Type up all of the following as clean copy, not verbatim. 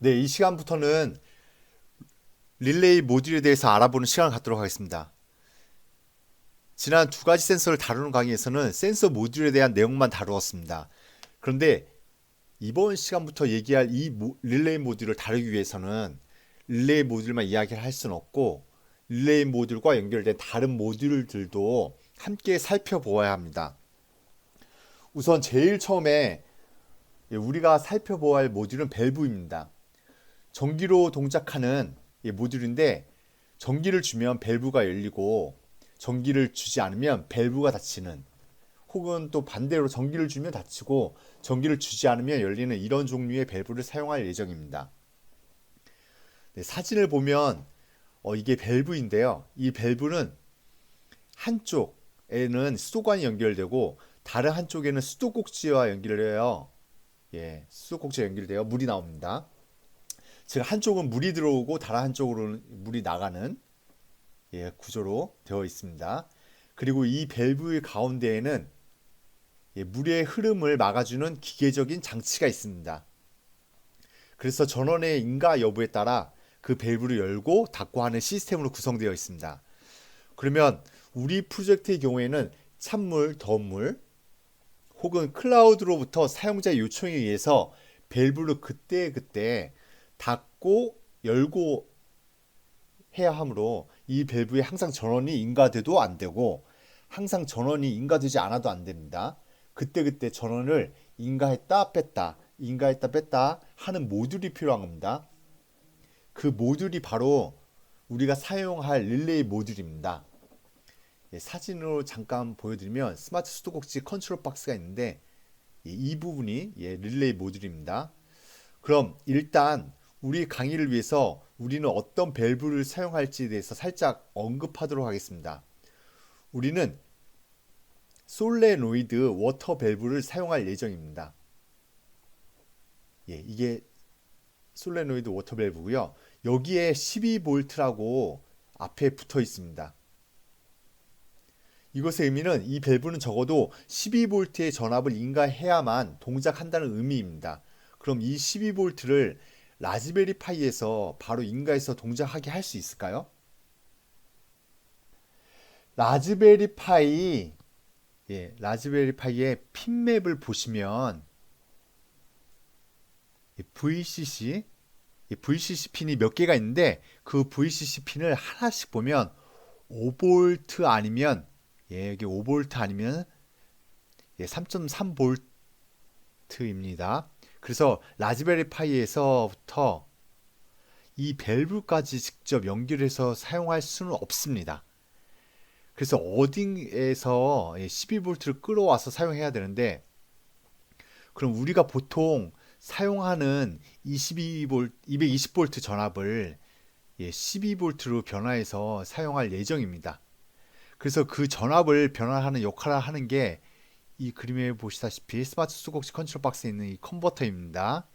네, 이 시간부터는 릴레이 모듈에 대해서 알아보는 시간을 갖도록 하겠습니다. 지난 두 가지 센서를 다루는 강의에서는 센서 모듈에 대한 내용만 다루었습니다. 그런데 이번 시간부터 얘기할 이 릴레이 모듈을 다루기 위해서는 릴레이 모듈만 이야기를 할 수는 없고 릴레이 모듈과 연결된 다른 모듈들도 함께 살펴보아야 합니다. 우선 제일 처음에 우리가 살펴보아야 할 모듈은 밸브입니다. 전기로 동작하는 모듈인데 전기를 주면 밸브가 열리고 전기를 주지 않으면 밸브가 닫히는, 혹은 또 반대로 전기를 주면 닫히고 전기를 주지 않으면 열리는 이런 종류의 밸브를 사용할 예정입니다. 네, 사진을 보면 이게 밸브인데요. 이 밸브는 한쪽에는 수도관이 연결되고 다른 한쪽에는 수도꼭지와 연결되어 수도꼭지와 연결되어 물이 나옵니다. 즉 한쪽은 물이 들어오고 다른 한쪽으로는 물이 나가는 구조로 되어 있습니다. 그리고 이 밸브의 가운데에는 물의 흐름을 막아주는 기계적인 장치가 있습니다. 그래서 전원의 인가 여부에 따라 그 밸브를 열고 닫고 하는 시스템으로 구성되어 있습니다. 그러면 우리 프로젝트의 경우에는 찬물, 더운 혹은 클라우드로부터 사용자 요청에 의해서 밸브를 그때그때 닫고 열고 해야 하므로 이 밸브에 항상 전원이 인가돼도 안 되고 항상 전원이 인가되지 않아도 안 됩니다. 그때그때 전원을 인가했다 뺐다 하는 모듈이 필요한 겁니다. 그 모듈이 바로 우리가 사용할 릴레이 모듈입니다. 사진으로 잠깐 보여드리면 스마트 수도꼭지 컨트롤 박스가 있는데 이 부분이 릴레이 모듈입니다. 그럼 일단 우리 강의를 위해서 우리는 어떤 밸브를 사용할지에 대해서 살짝 언급하도록 하겠습니다. 우리는 솔레노이드 워터 밸브를 사용할 예정입니다. 이게 솔레노이드 워터 밸브고요. 여기에 12V라고 앞에 붙어 있습니다. 이것의 의미는 이 밸브는 적어도 12V의 전압을 인가해야만 동작한다는 의미입니다. 그럼 이 12V를 라즈베리 파이에서 바로 인가해서 동작하게 할 수 있을까요? 라즈베리 파이의 핀맵을 보시면 VCC 핀이 몇 개가 있는데 그 VCC 핀을 하나씩 보면 5V 아니면 여기 5V 아니면 3.3V입니다. 그래서 라즈베리 파이에서부터 이 밸브까지 직접 연결해서 사용할 수는 없습니다. 그래서 어딘에서 12V를 끌어와서 사용해야 되는데, 그럼 우리가 보통 사용하는 220V 전압을 12V로 변화해서 사용할 예정입니다. 그래서 그 전압을 변화하는 역할을 하는 게 이 그림에 보시다시피 스마트 수도꼭지 컨트롤 박스에 있는 이 컨버터입니다.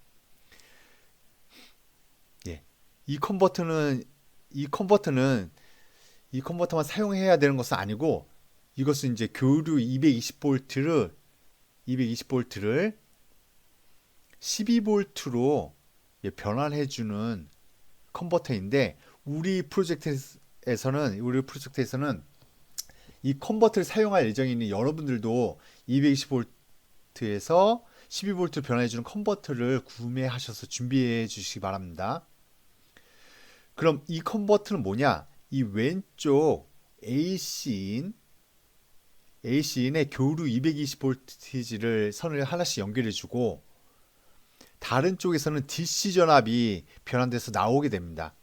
이 컨버터는 이 컨버터만 사용해야 되는 것은 아니고, 이것은 이제 교류 220V를 12V로 변환해주는 컨버터인데, 우리 프로젝트에서는 이 컨버터를 사용할 예정인 여러분들도 220V에서 12V로 변환해주는 컨버터를 구매하셔서 준비해 주시기 바랍니다. 그럼 이 컨버터는 뭐냐? 이 왼쪽 AC인의 교류 220V를 선을 하나씩 연결해주고, 다른 쪽에서는 DC 전압이 변환돼서 나오게 됩니다.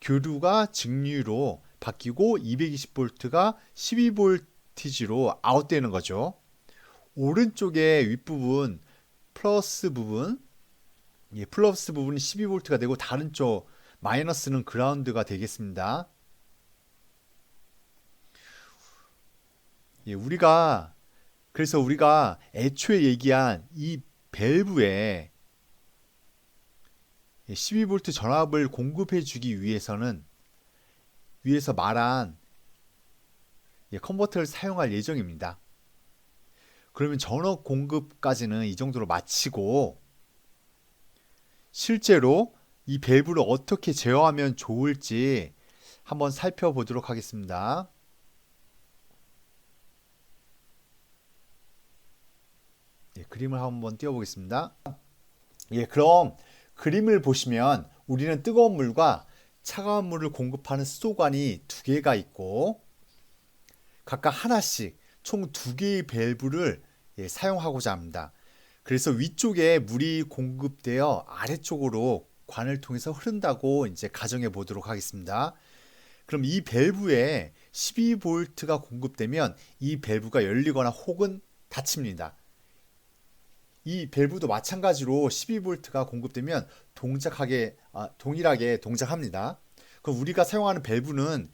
교류가 직류로 바뀌고 220V가 12V로 아웃되는 거죠. 오른쪽의 윗부분 플러스 부분이 12V가 되고 다른 쪽 마이너스는 그라운드가 되겠습니다. 그래서 우리가 애초에 얘기한 이 밸브에 12V 전압을 공급해 주기 위해서 말한 컨버터를 사용할 예정입니다. 그러면 전원 공급까지는 이 정도로 마치고, 실제로 이 밸브를 어떻게 제어하면 좋을지 한번 살펴보도록 하겠습니다. 예, 그림을 한번 띄워보겠습니다. 예, 그럼 그림을 보시면 우리는 뜨거운 물과 차가운 물을 공급하는 수도관이 두 개가 있고 각각 하나씩 총 두 개의 밸브를 사용하고자 합니다. 그래서 위쪽에 물이 공급되어 아래쪽으로 관을 통해서 흐른다고 이제 가정해 보도록 하겠습니다. 그럼 이 밸브에 12V가 공급되면 이 밸브가 열리거나 혹은 닫힙니다. 이 밸브도 마찬가지로 12V가 공급되면 동일하게 동작합니다. 그럼 우리가 사용하는 밸브는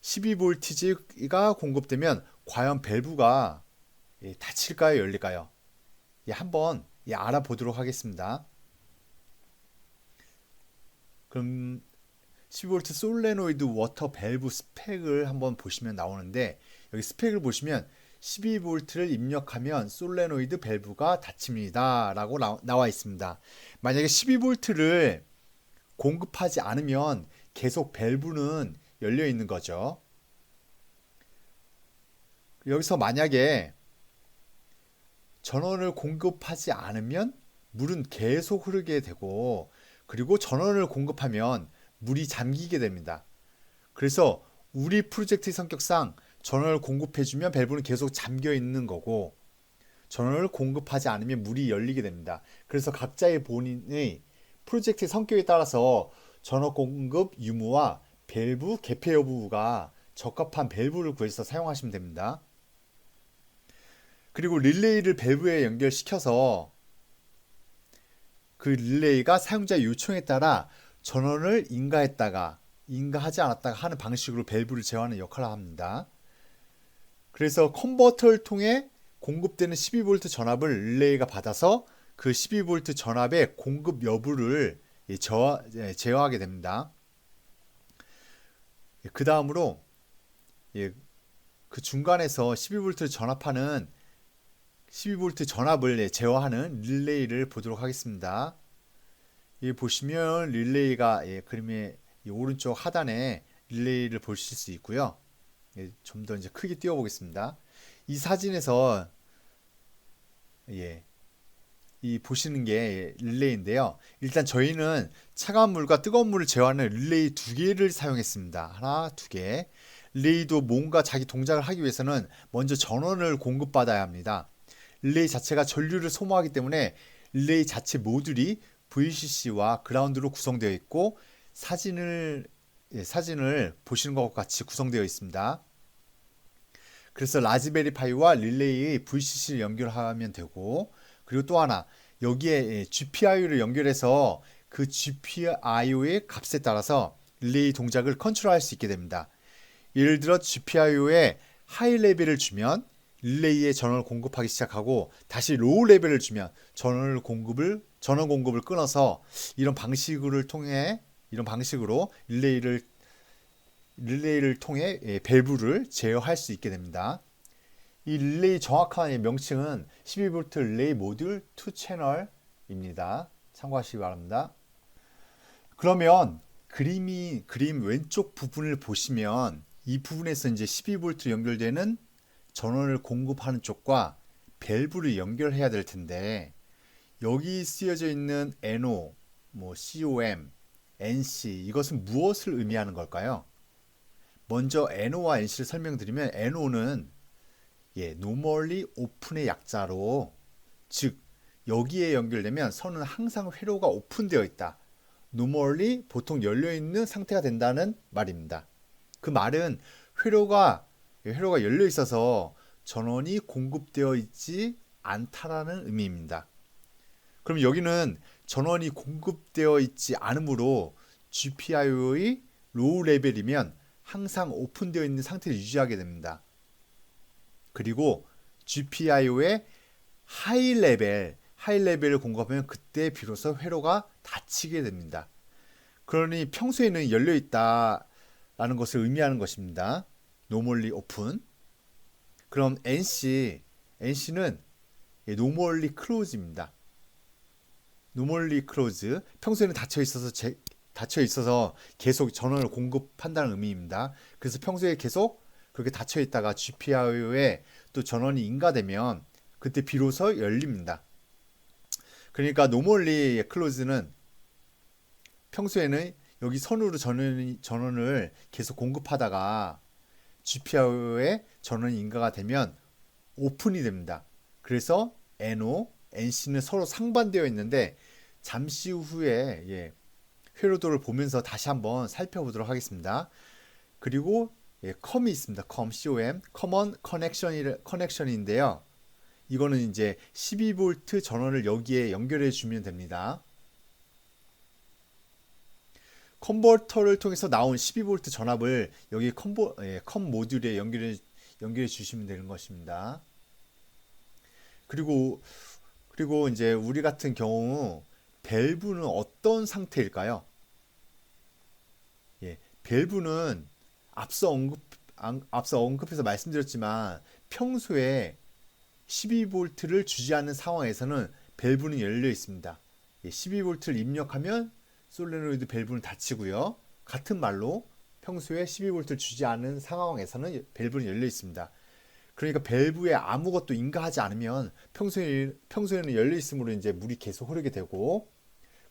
12V가 공급되면 과연 밸브가 닫힐까요, 열릴까요? 한번 알아보도록 하겠습니다. 그럼 12V 솔레노이드 워터 밸브 스펙을 한번 보시면 나오는데 여기 스펙을 보시면 12V를 입력하면 솔레노이드 밸브가 닫힙니다 라고 나와 있습니다. 만약에 12V를 공급하지 않으면 계속 밸브는 열려 있는 거죠. 여기서 만약에 전원을 공급하지 않으면 물은 계속 흐르게 되고 그리고 전원을 공급하면 물이 잠기게 됩니다. 그래서 우리 프로젝트의 성격상 전원을 공급해주면 밸브는 계속 잠겨 있는 거고 전원을 공급하지 않으면 물이 열리게 됩니다. 그래서 각자의 본인의 프로젝트의 성격에 따라서 전원 공급 유무와 밸브 개폐 여부가 적합한 밸브를 구해서 사용하시면 됩니다. 그리고 릴레이를 밸브에 연결시켜서 그 릴레이가 사용자 요청에 따라 전원을 인가했다가 인가하지 않았다가 하는 방식으로 밸브를 제어하는 역할을 합니다. 그래서 컨버터를 통해 공급되는 12V 전압을 릴레이가 받아서 그 12V 전압의 공급 여부를 제어하게 됩니다. 그 다음으로 그 중간에서 12V 전압하는 12V 전압을 제어하는 릴레이를 보도록 하겠습니다. 보시면 릴레이가 그림의 오른쪽 하단에 릴레이를 보실 수 있고요. 좀 더 이제 크게 띄워 보겠습니다. 이 사진에서 이 보시는 게 릴레이인데요. 일단 저희는 차가운 물과 뜨거운 물을 제어하는 릴레이 두 개를 사용했습니다. 하나, 두 개. 릴레이도 뭔가 자기 동작을 하기 위해서는 먼저 전원을 공급받아야 합니다. 릴레이 자체가 전류를 소모하기 때문에 릴레이 자체 모듈이 VCC와 그라운드로 구성되어 있고 사진을 보시는 것과 같이 구성되어 있습니다. 그래서 라즈베리 파이와 릴레이의 VCC를 연결하면 되고 그리고 또 하나 여기에 GPIO를 연결해서 그 GPIO의 값에 따라서 릴레이 동작을 컨트롤할 수 있게 됩니다. 예를 들어 GPIO에 하이 레벨을 주면 릴레이에 전원을 공급하기 시작하고 다시 로우 레벨을 주면 전원 공급을 끊어서 이런 방식으로 릴레이를 통해 밸브를 제어할 수 있게 됩니다. 이 릴레이 정확한 명칭은 12V 릴레이 모듈 2채널입니다. 참고하시기 바랍니다. 그러면 그림 왼쪽 부분을 보시면 이 부분에서 이제 12V 연결되는 전원을 공급하는 쪽과 밸브를 연결해야 될 텐데 여기 쓰여져 있는 NO, COM, NC 이것은 무엇을 의미하는 걸까요? 먼저 NO와 NC를 설명드리면 NO는 normally open의 약자로 즉 여기에 연결되면 선은 항상 회로가 오픈되어 있다. normally 보통 열려 있는 상태가 된다는 말입니다. 그 말은 회로가 열려 있어서 전원이 공급되어 있지 않다라는 의미입니다. 그럼 여기는 전원이 공급되어 있지 않으므로 GPIO의 로우 레벨이면 항상 오픈되어 있는 상태를 유지하게 됩니다. 그리고 GPIO의 하이 레벨을 공급하면 그때 비로소 회로가 닫히게 됩니다. 그러니 평소에는 열려 있다라는 것을 의미하는 것입니다. normally open. 그럼 NC는 normally close입니다. normally close. 평소에는 닫혀 있어서 닫혀 있어서 계속 전원을 공급한다는 의미입니다. 그래서 평소에 계속 그렇게 닫혀 있다가 GPIO에 또 전원이 인가되면 그때 비로소 열립니다. 그러니까 normally close는 평소에는 여기 선으로 전원을 계속 공급하다가 GPIO에 전원이 인가가 되면 오픈이 됩니다. 그래서 NO, NC는 서로 상반되어 있는데 잠시 후에 회로도를 보면서 다시 한번 살펴보도록 하겠습니다. 그리고 COM이 있습니다. COM, Common Connection인데요. 이거는 이제 12V 전원을 여기에 연결해 주면 됩니다. 컨버터를 통해서 나온 12V 전압을 여기 컴 모듈에 연결해 주시면 되는 것입니다. 그리고 이제 우리 같은 경우 밸브는 어떤 상태일까요? 밸브는 앞서 언급해서 말씀드렸지만 평소에 12V를 주지 않는 상황에서는 밸브는 열려 있습니다. 12V를 입력하면 솔레노이드 밸브는 닫히고요. 같은 말로 평소에 12V를 주지 않는 상황에서는 밸브는 열려 있습니다. 그러니까 밸브에 아무것도 인가하지 않으면 평소에는 열려 있으므로 이제 물이 계속 흐르게 되고,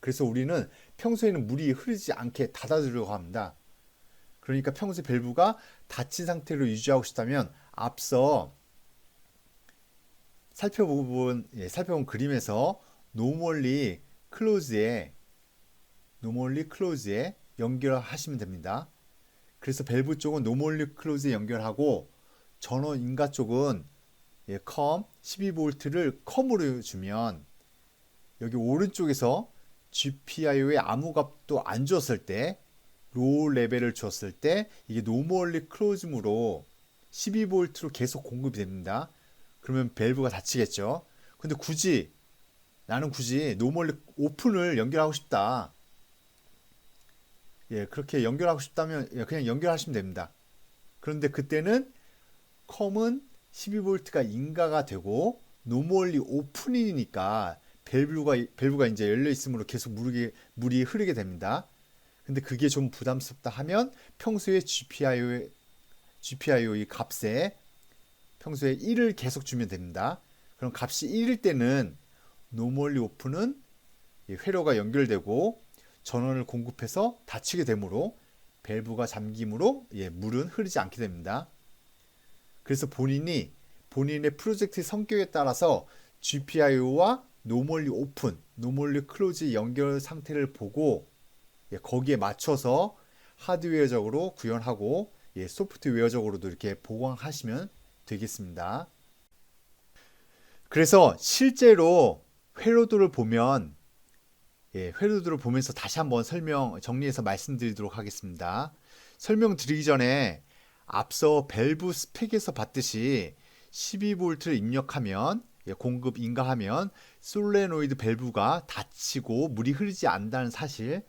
그래서 우리는 평소에는 물이 흐르지 않게 닫아두려고 합니다. 그러니까 평소에 밸브가 닫힌 상태로 유지하고 싶다면 앞서 살펴본 그림에서 normally close에 연결하시면 됩니다. 그래서 밸브 쪽은 normally close에 연결하고 전원 인가 쪽은 COM 12V를 COM으로 주면 여기 오른쪽에서 GPIO에 아무 값도 안 주었을 때, 로우 레벨을 주었을 때 이게 normally close므로 12V로 계속 공급이 됩니다. 그러면 밸브가 닫히겠죠. 근데 나는 굳이 normally 오픈을 연결하고 싶다. 그렇게 연결하고 싶다면 그냥 연결하시면 됩니다. 그런데 그때는 COM은 12V가 인가가 되고 normally 오픈이니까 밸브가 이제 열려 있으므로 계속 물이 흐르게 됩니다. 근데 그게 좀 부담스럽다 하면 평소에 GPIO 이 값에 평소에 1을 계속 주면 됩니다. 그럼 값이 1일 때는 normally 오픈은 회로가 연결되고 전원을 공급해서 닫히게 되므로 밸브가 잠김으로 물은 흐르지 않게 됩니다. 그래서 본인의 프로젝트의 성격에 따라서 GPIO와 normally open, normally close 연결 상태를 보고 거기에 맞춰서 하드웨어적으로 구현하고 소프트웨어적으로도 이렇게 보강하시면 되겠습니다. 그래서 실제로 회로도를 보면서 다시 한번 정리해서 말씀드리도록 하겠습니다. 설명드리기 전에 앞서 밸브 스펙에서 봤듯이 12V를 입력하면 공급 인가하면 솔레노이드 밸브가 닫히고 물이 흐르지 않는다는 사실,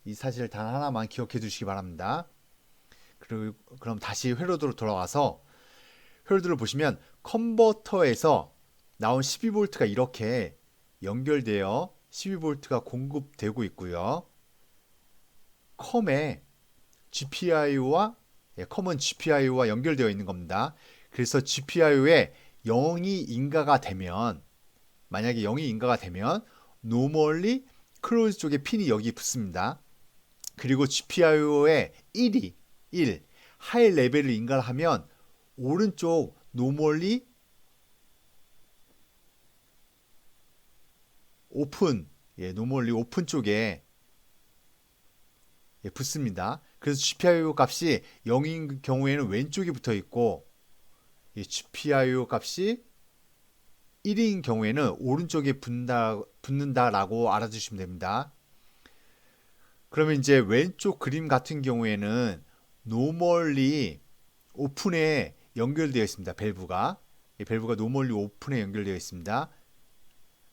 이 사실 단 하나만 기억해 두시기 바랍니다. 그럼 다시 회로도로 돌아와서 회로도를 보시면 컨버터에서 나온 12V가 이렇게 연결되어 12V가 공급되고 있고요. 컴은 GPIO와 연결되어 있는 겁니다. 그래서 GPIO에 0이 인가가 되면, 만약에 0이 인가가 되면 normally close 쪽에 핀이 여기 붙습니다. 그리고 GPIO에 1 하이 레벨을 인가를 하면 오른쪽 normally 오픈 쪽에 붙습니다. 그래서 GPIO 값이 0인 경우에는 왼쪽에 붙어 있고, GPIO 값이 1인 경우에는 오른쪽에 붙는다라고 알아주시면 됩니다. 그러면 이제 왼쪽 그림 같은 경우에는 normally 오픈에 연결되어 있습니다. 밸브가 normally 오픈에 연결되어 있습니다.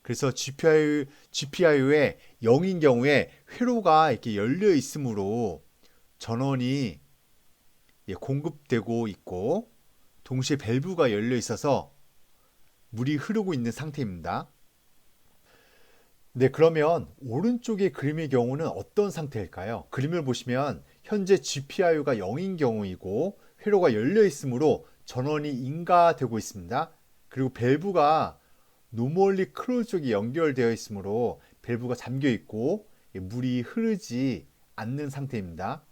그래서 GPIO에 0인 경우에 회로가 이렇게 열려 있으므로 전원이 공급되고 있고 동시에 밸브가 열려 있어서 물이 흐르고 있는 상태입니다. 네, 그러면 오른쪽의 그림의 경우는 어떤 상태일까요? 그림을 보시면 현재 GPI가 0인 경우이고 회로가 열려 있으므로 전원이 인가되고 있습니다. 그리고 밸브가 노멀리 클로즈 쪽이 연결되어 있으므로 밸브가 잠겨 있고 물이 흐르지 않는 상태입니다.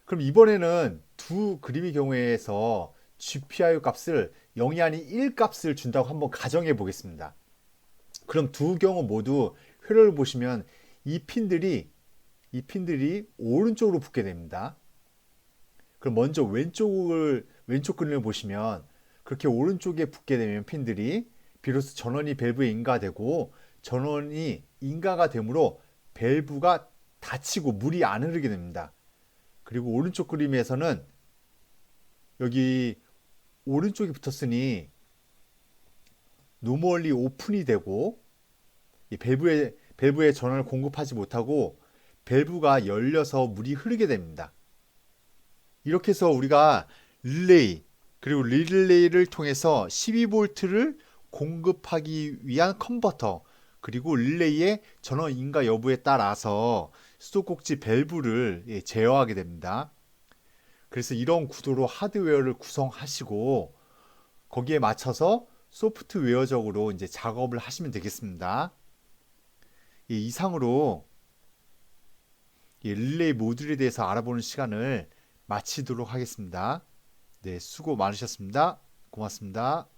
그럼 이번에는 두 그림의 경우에서 GPIO 값을 0이 아닌 1 값을 준다고 한번 가정해 보겠습니다. 그럼 두 경우 모두 회로를 보시면 이 핀들이 오른쪽으로 붙게 됩니다. 그럼 먼저 왼쪽 그림을 보시면 그렇게 오른쪽에 붙게 되면 핀들이 비로소 전원이 밸브에 인가되고 전원이 인가가 되므로 밸브가 닫히고 물이 안 흐르게 됩니다. 그리고 오른쪽 그림에서는 여기 오른쪽에 붙었으니 노멀리 오픈이 되고 이 밸브에 전원을 공급하지 못하고 밸브가 열려서 물이 흐르게 됩니다. 이렇게 해서 우리가 릴레이 그리고 릴레이를 통해서 12V를 공급하기 위한 컨버터 그리고 릴레이의 전원 인가 여부에 따라서 수도꼭지 밸브를 제어하게 됩니다. 그래서 이런 구도로 하드웨어를 구성하시고 거기에 맞춰서 소프트웨어적으로 이제 작업을 하시면 되겠습니다. 이상으로 릴레이 모듈에 대해서 알아보는 시간을 마치도록 하겠습니다. 네, 수고 많으셨습니다. 고맙습니다.